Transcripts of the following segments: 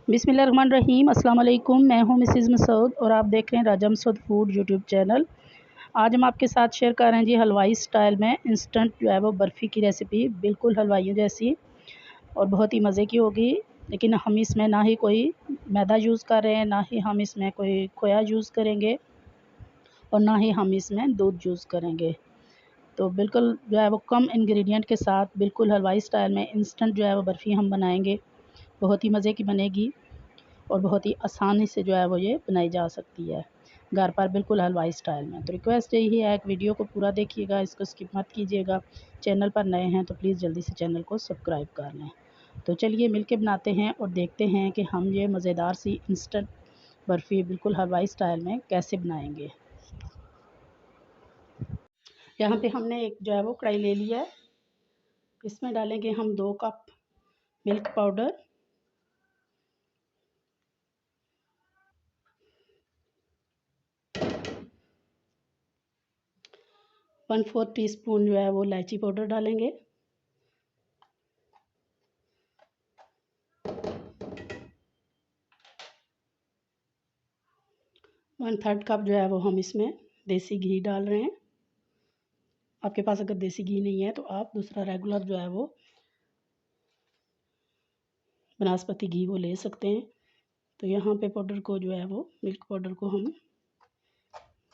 बिस्मिल्लाहिर्रहमानिर्रहीम। अस्सलाम वालेकुम। मैं हूं मिसेज़ मसूद और आप देख रहे हैं राजा मसूद फूड यूट्यूब चैनल। आज हम आपके साथ शेयर कर रहे हैं जी हलवाई स्टाइल में इंस्टेंट जो है वो बर्फ़ी की रेसिपी, बिल्कुल हलवाइयों जैसी और बहुत ही मज़े की होगी। लेकिन हम इसमें ना ही कोई मैदा यूज़ कर रहे हैं, ना ही हम इसमें कोई खोया यूज़ करेंगे और ना ही हम इसमें दूध यूज़ करेंगे। तो बिल्कुल जो है वो कम इंग्रेडिएंट के साथ बिल्कुल हलवाई स्टाइल में इंस्टेंट जो है वो बर्फ़ी हम बनाएंगे। बहुत ही मज़े की बनेगी और बहुत ही आसानी से जो है वो ये बनाई जा सकती है घर पर, बिल्कुल हलवाई स्टाइल में। तो रिक्वेस्ट यही है कि वीडियो को पूरा देखिएगा, इसको स्किप मत कीजिएगा। चैनल पर नए हैं तो प्लीज़ जल्दी से चैनल को सब्सक्राइब कर लें। तो चलिए मिलके बनाते हैं और देखते हैं कि हम ये मज़ेदार सी इंस्टेंट बर्फ़ी बिल्कुल हलवाई स्टाइल में कैसे बनाएंगे। यहाँ पे हमने एक जो है वो कढ़ाई ले लिया है। इसमें डालेंगे हम 2 कप मिल्क पाउडर, 1/4 टीस्पून जो है वो इलायची पाउडर डालेंगे, 1/3 कप जो है वो हम इसमें देसी घी डाल रहे हैं। आपके पास अगर देसी घी नहीं है तो आप दूसरा रेगुलर जो है वो बनास्पति घी वो ले सकते हैं। तो यहाँ पे पाउडर को जो है वो मिल्क पाउडर को हम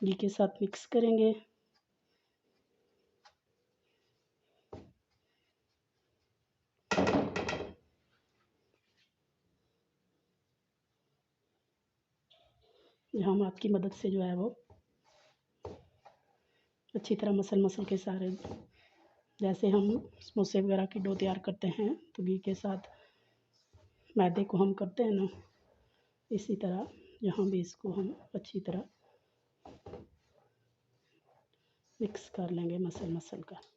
घी के साथ मिक्स करेंगे। हम आपकी मदद से जो है वो अच्छी तरह मसल के सारे, जैसे हम समोसे वगैरह की डो तैयार करते हैं तो घी के साथ मैदे को हम करते हैं ना, इसी तरह यहाँ भी इसको हम अच्छी तरह मिक्स कर लेंगे मसल कर।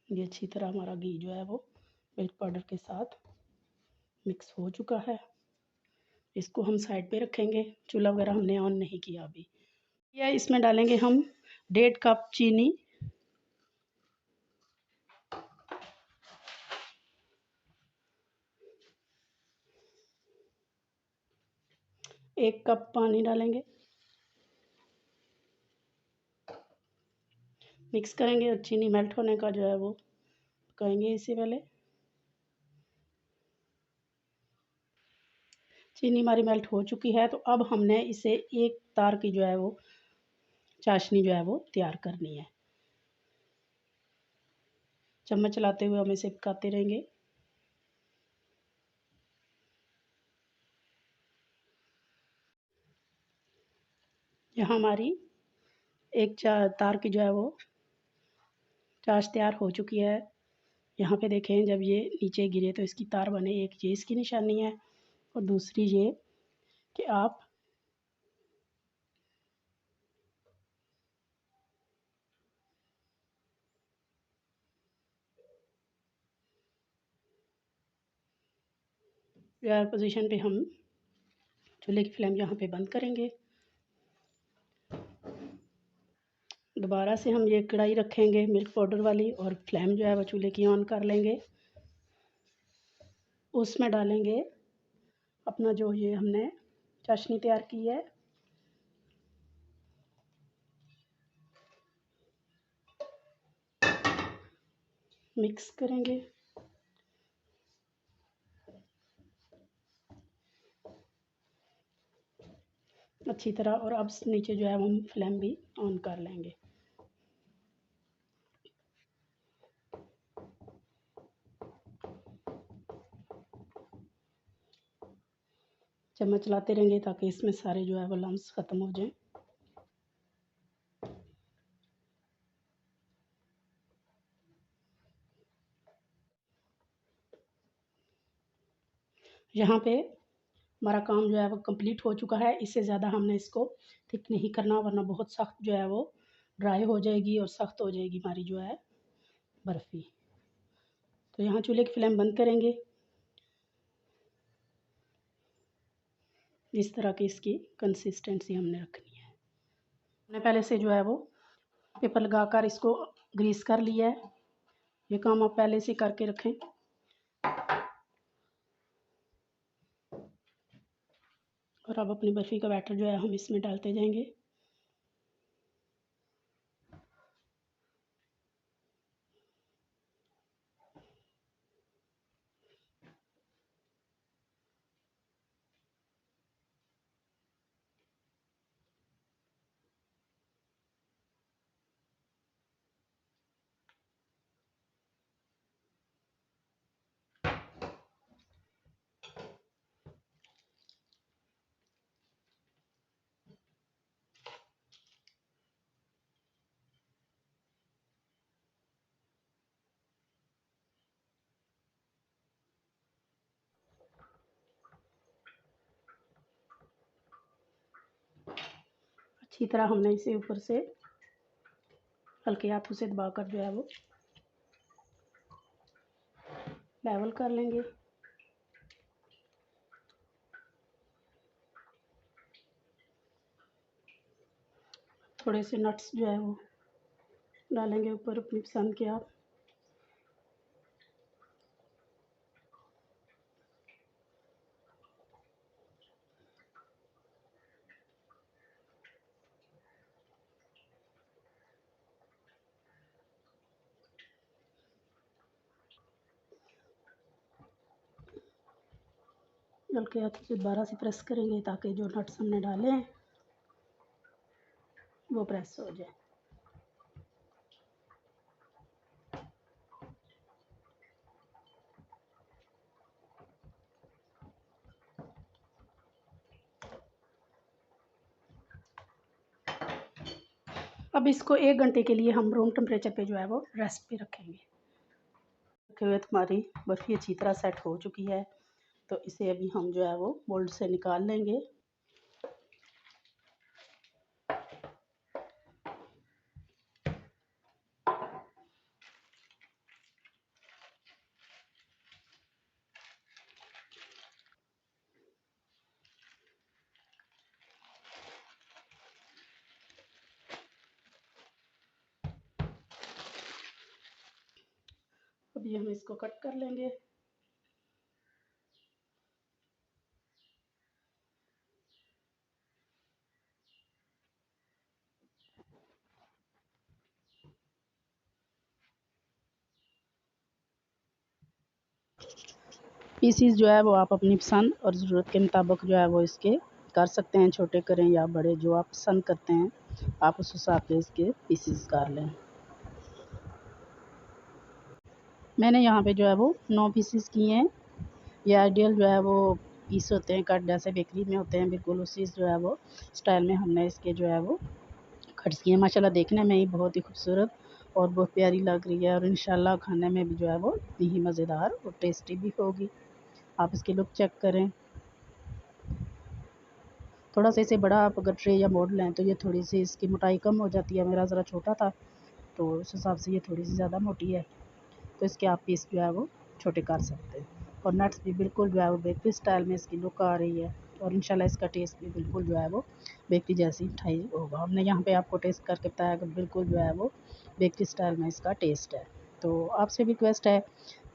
ये अच्छी तरह हमारा घी जो है वो मिल्क पाउडर के साथ मिक्स हो चुका है। इसको हम साइड पे रखेंगे, चूल्हा वगैरह हमने ऑन नहीं किया अभी। या इसमें डालेंगे हम 1.5 कप चीनी, 1 कप पानी डालेंगे, मिक्स करेंगे और चीनी मेल्ट होने का जो है वो पकाएंगे। इससे पहले चीनी हमारी मेल्ट हो चुकी है तो अब हमने इसे एक तार की जो है वो चाशनी जो है वो तैयार करनी है। चम्मच चलाते हुए हम इसे पकाते रहेंगे। यहाँ हमारी एक तार की जो है वो चाश तैयार हो चुकी है। यहाँ पे देखें, जब ये नीचे गिरे तो इसकी तार बने, एक ये इसकी निशानी है और दूसरी ये कि आप पोजीशन पे हम चूल्हे की फ्लेम यहाँ पे बंद करेंगे। दोबारा से हम ये कढ़ाई रखेंगे मिल्क पाउडर वाली और फ्लेम जो है वो चूल्हे की ऑन कर लेंगे। उसमें डालेंगे अपना जो ये हमने चाशनी तैयार की है, मिक्स करेंगे। अच्छी तरह और अब नीचे जो है हम फ्लेम भी ऑन कर लेंगे। चम्मच चलाते रहेंगे ताकि इसमें सारे जो है वो लम्स ख़त्म हो जाएं। यहाँ पे हमारा काम जो है वो कंप्लीट हो चुका है। इससे ज़्यादा हमने इसको थिक नहीं करना, वरना बहुत सख्त जो है वो ड्राई हो जाएगी और सख्त हो जाएगी हमारी जो है बर्फ़ी। तो यहाँ चूल्हे की फ्लेम बंद करेंगे। इस तरह की इसकी कंसिस्टेंसी हमने रखनी है। हमने पहले से जो है वो पेपर लगाकर इसको ग्रीस कर लिया है। ये काम आप पहले से करके रखें। और अब अपनी बर्फ़ी का बैटर जो है हम इसमें डालते जाएंगे। अच्छी तरह हमने इसे ऊपर से हल्के हाथों से दबाकर जो है वो लेवल कर लेंगे। थोड़े से नट्स जो है वो डालेंगे ऊपर अपनी पसंद के आप। हल्के हाथों से दोबारा से प्रेस करेंगे ताकि जो नट्स हमने डाले हैं वो प्रेस हो जाए। अब इसको 1 घंटे के लिए हम रूम टेम्परेचर पे जो है वो रेस्ट पे रखेंगे। रखे हुए हमारी बर्फ़ी अच्छी तरह सेट हो चुकी है, तो इसे अभी हम जो है वो मोल्ड से निकाल लेंगे। अभी हम इसको कट कर लेंगे। पीसीस जो है वो आप अपनी पसंद और ज़रूरत के मुताबिक जो है वो इसके कर सकते हैं, छोटे करें या बड़े, जो आप पसंद करते हैं आप उस हिसाब से इसके पीसीस कर लें। मैंने यहाँ पे जो है वो 9 पीसीस किए हैं। ये आइडियल जो है वो पीस होते हैं, कट जैसे बेकरी में होते हैं, बिल्कुल उसी जो है वो स्टाइल में हमने इसके जो है वो कट्स किए हैं। माशाल्लाह देखने में ही बहुत ही खूबसूरत और बहुत प्यारी लग रही है, और इंशाल्लाह खाने में भी जो है वो इतनी ही मज़ेदार और टेस्टी भी होगी। आप इसकी लुक चेक करें। थोड़ा सा इसे बड़ा आप अगर ट्रे या मोड़ लें तो ये थोड़ी सी इसकी मोटाई कम हो जाती है। मेरा ज़रा छोटा था तो उस हिसाब से ये थोड़ी सी ज़्यादा मोटी है, तो इसके आप पीस जो है वो छोटे कर सकते हैं। और नट्स भी बिल्कुल जो है वो बेकरी स्टाइल में इसकी लुक आ रही है, और इंशाल्लाह इसका टेस्ट भी बिल्कुल जो है वो बेकरी जैसी मिठाई होगा। हमने यहाँ पे आपको टेस्ट करके बताया कि बिल्कुल जो है वो बेकरी स्टाइल में इसका टेस्ट है। तो आपसे भी रिक्वेस्ट है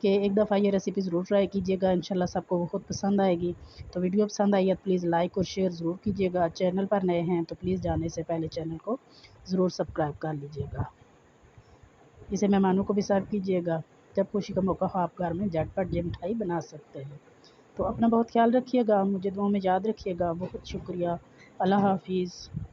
कि एक दफ़ा ये रेसिपी ज़रूर ट्राई कीजिएगा, इंशाल्लाह सबको बहुत पसंद आएगी। तो वीडियो पसंद आई है तो प्लीज़ लाइक और शेयर ज़रूर कीजिएगा। चैनल पर नए हैं तो प्लीज़ जाने से पहले चैनल को ज़रूर सब्सक्राइब कर लीजिएगा। इसे मेहमानों को भी सर्व कीजिएगा। जब खुशी का मौका हो आप घर में झटपट ये मिठाई बना सकते हैं। तो अपना बहुत ख्याल रखिएगा, मुझे दुआ में याद रखिएगा। बहुत शुक्रिया। अल्लाह हाफ़िज़।